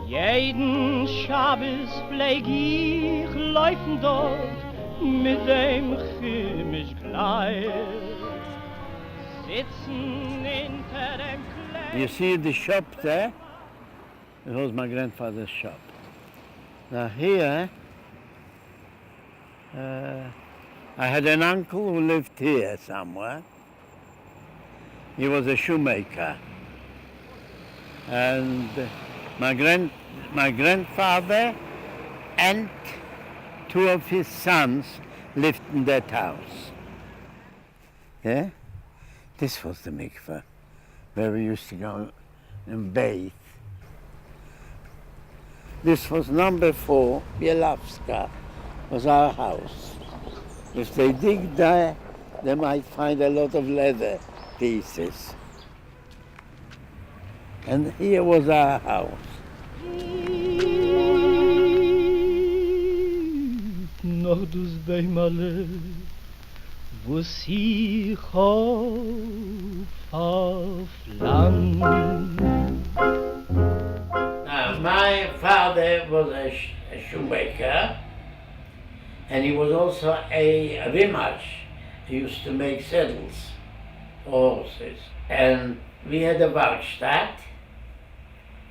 Jeden Schabes pfleg ich laufen dort mit dem chemisch Kleid. Sitzen hinter dem Kleid. You see the shop there? It was my grandfather's shop. Now here, I had an uncle who lived here somewhere. He was a shoemaker. And my grandfather and two of his sons lived in that house. Yeah? This was the mikveh, where we used to go and bathe. This was number 4, Bielavska, was our house. If they dig there, they might find a lot of leather pieces. And here was our house. Noch dus beimale, wo sie auf Land. Now, my father was a shoemaker, and he was also a rimach. He used to make saddles for horses. And we had a Werkstatt.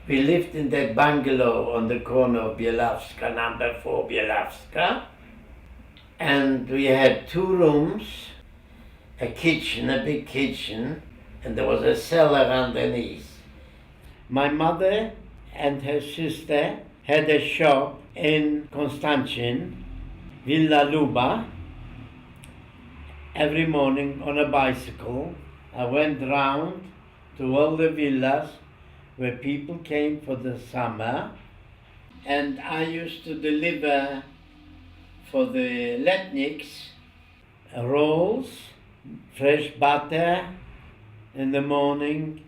We lived in that bungalow on the corner of Bielavska, number 4 Bielavska. And we had 2 rooms, a kitchen, a big kitchen, and there was a cellar underneath. My mother and her sister had a shop in Konstantin, Villa Luba. Every morning on a bicycle, I went round to all the villas where people came for the summer, and I used to deliver for the letniks rolls, fresh butter in the morning.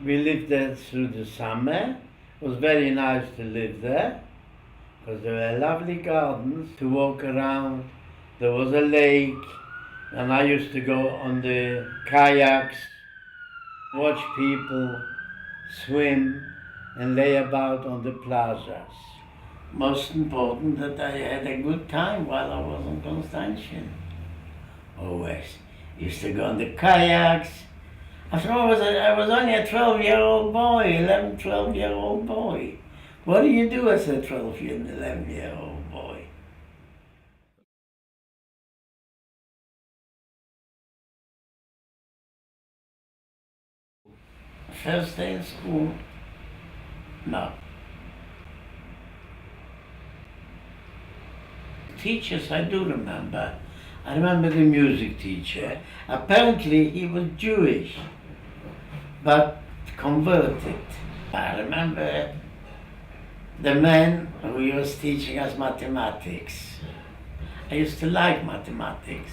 We lived there through the summer. It was very nice to live there because there were lovely gardens to walk around. There was a lake, and I used to go on the kayaks, watch people swim and lay about on the plazas. Most important that I had a good time while I was in Konstantin. Always. Used to go on the kayaks. After all, I was only a 12-year-old boy, 11, 12-year-old boy. What do you do as a 12 and 11-year-old boy? First day in school? No. Teachers, I do remember. I remember the music teacher. Apparently he was Jewish, but converted. I remember the man who was teaching us mathematics. I used to like mathematics.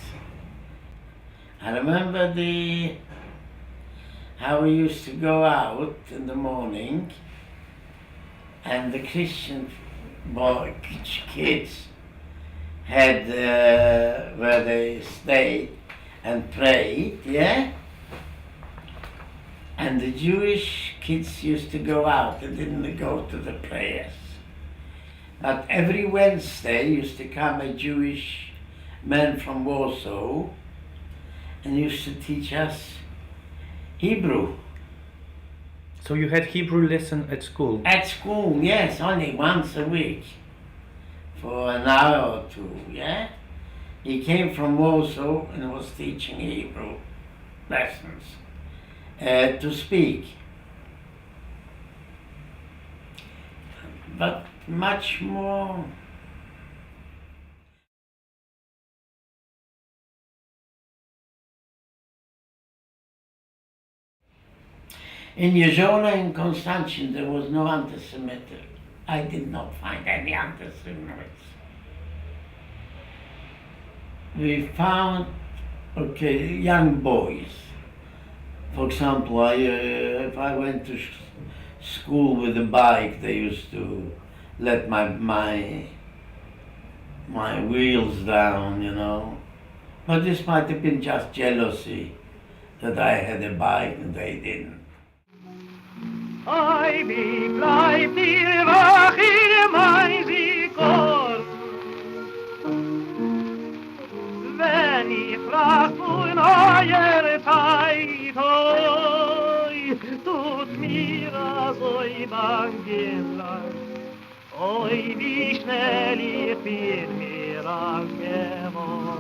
I remember how we used to go out in the morning, and the Christian kids had where they stayed and prayed, yeah? And the Jewish kids used to go out, they didn't go to the prayers. But every Wednesday used to come a Jewish man from Warsaw and used to teach us Hebrew. So you had Hebrew lesson at school? At school, yes, only once a week. For an hour or 2, yeah? He came from Warsaw and was teaching Hebrew lessons to speak. But much more. In Jeziora in Konstantin there was no anti-Semitic. I did not find any anti-Semites. We found, young boys. For example, if I went to school with a bike, they used to let my wheels down, you know. But this might have been just jealousy that I had a bike and they didn't. Oi, wie bleibt ihr wach, ihr Meisikor? Wenn ihr fragt von eurer Zeit, oi, tut mir so Evangelium, oi, wie schnell ihr für mir angeworden.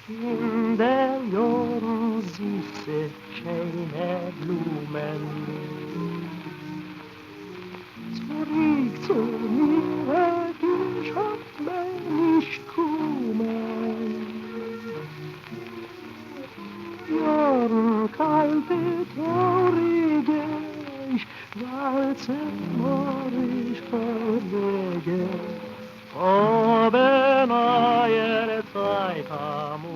In der Jahren süße, schöne Blumen, zurück zu mir, ich hab mir nicht kommen. Jahren kalte, traurige, ich walze, ich verlege, aber neue Zeit am